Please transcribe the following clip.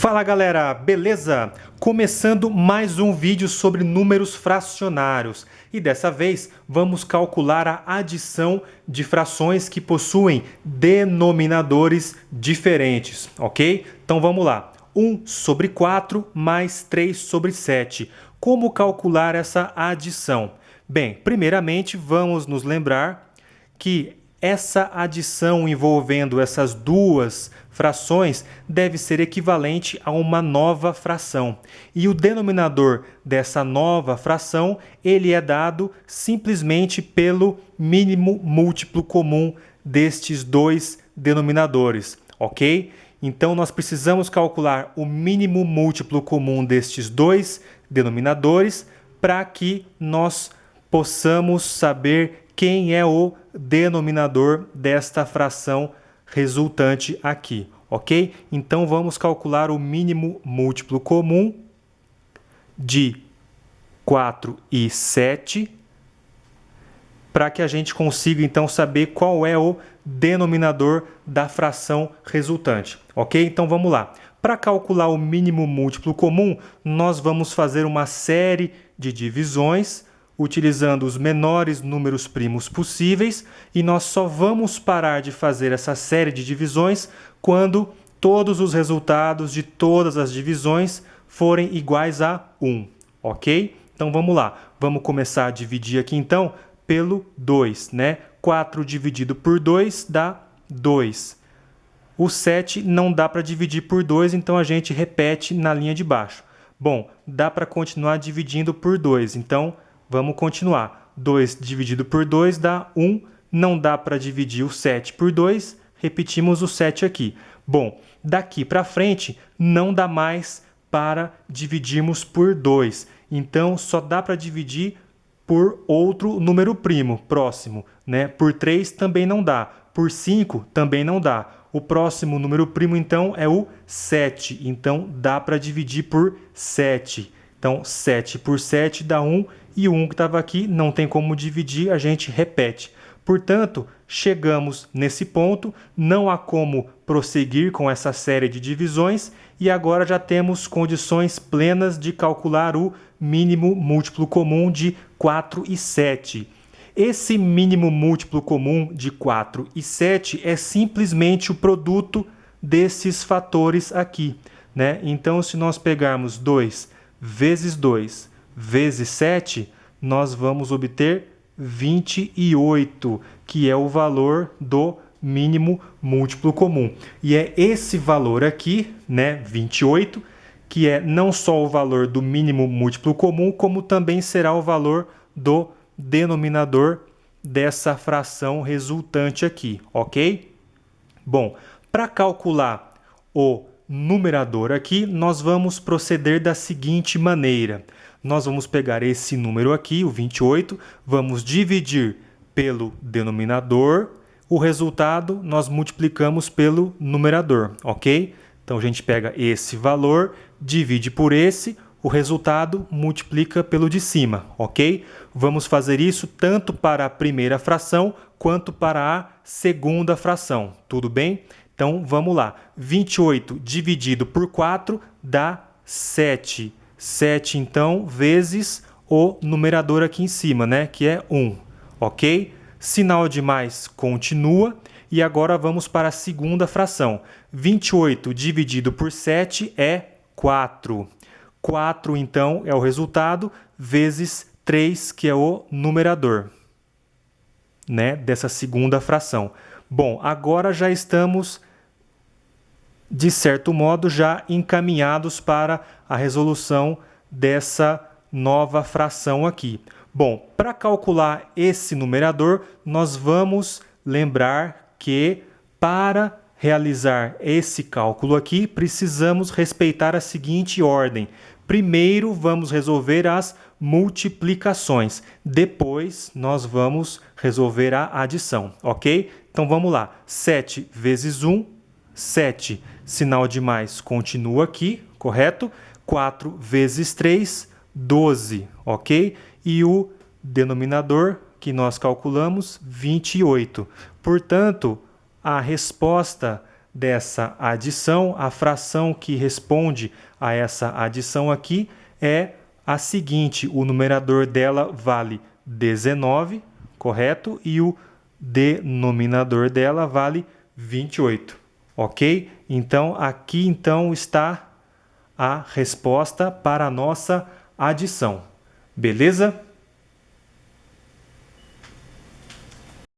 Fala galera, beleza? Começando mais um vídeo sobre números fracionários e dessa vez vamos calcular a adição de frações que possuem denominadores diferentes, ok? Então vamos lá, 1 sobre 4 mais 3 sobre 7. Como calcular essa adição? Bem, primeiramente vamos nos lembrar que essa adição envolvendo essas duas frações deve ser equivalente a uma nova fração. E o denominador dessa nova fração, ele é dado simplesmente pelo mínimo múltiplo comum destes dois denominadores, ok? Então nós precisamos calcular o mínimo múltiplo comum destes dois denominadores para que nós possamos saber quem é o denominador desta fração resultante aqui, ok? Então vamos calcular o mínimo múltiplo comum de 4 e 7 para que a gente consiga então saber qual é o denominador da fração resultante, ok? Então vamos lá. Para calcular o mínimo múltiplo comum, nós vamos fazer uma série de divisões utilizando os menores números primos possíveis, e nós só vamos parar de fazer essa série de divisões quando todos os resultados de todas as divisões forem iguais a 1, ok? Então vamos lá, vamos começar a dividir aqui então pelo 2, né? 4 dividido por 2 dá 2. O 7 não dá para dividir por 2, então a gente repete na linha de baixo. Bom, dá para continuar dividindo por 2, então vamos continuar. 2 dividido por 2 dá 1. Não dá para dividir o 7 por 2. Repetimos o 7 aqui. Bom, daqui para frente não dá mais para dividirmos por 2. Então, só dá para dividir por outro número primo próximo, né? Por 3 também não dá. Por 5 também não dá. O próximo número primo, então, é o 7. Então, dá para dividir por 7. Então, 7 por 7 dá 1. E o 1 que estava aqui não tem como dividir, a gente repete. Portanto, chegamos nesse ponto, não há como prosseguir com essa série de divisões e agora já temos condições plenas de calcular o mínimo múltiplo comum de 4 e 7. Esse mínimo múltiplo comum de 4 e 7 é simplesmente o produto desses fatores aqui, né? Então, se nós pegarmos 2 vezes 2 vezes 7, nós vamos obter 28, que é o valor do mínimo múltiplo comum. E é esse valor aqui, né, 28, que é não só o valor do mínimo múltiplo comum, como também será o valor do denominador dessa fração resultante aqui, ok? Bom, para calcular o numerador aqui, nós vamos proceder da seguinte maneira. Nós vamos pegar esse número aqui, o 28, vamos dividir pelo denominador, o resultado nós multiplicamos pelo numerador, ok? Então a gente pega esse valor, divide por esse, o resultado multiplica pelo de cima, ok? Vamos fazer isso tanto para a primeira fração quanto para a segunda fração, tudo bem? Então vamos lá, 28 dividido por 4 dá 7. 7, então, vezes o numerador aqui em cima, né? Que é 1, ok? Sinal de mais continua. E agora vamos para a segunda fração. 28 dividido por 7 é 4. 4, então, é o resultado, vezes 3, que é o numerador, né? Dessa segunda fração. Bom, agora já estamos, de certo modo, já encaminhados para a resolução dessa nova fração aqui. Bom, para calcular esse numerador, nós vamos lembrar que para realizar esse cálculo aqui, precisamos respeitar a seguinte ordem. Primeiro, vamos resolver as multiplicações. Depois, nós vamos resolver a adição, ok? Então, vamos lá. 7 vezes 1, 7. Sinal de mais continua aqui, correto? 4 vezes 3, 12, ok? E o denominador que nós calculamos, 28. Portanto, a resposta dessa adição, a fração que responde a essa adição aqui é a seguinte: o numerador dela vale 19, correto? E o denominador dela vale 28, ok? Então, aqui está a resposta para a nossa adição, beleza?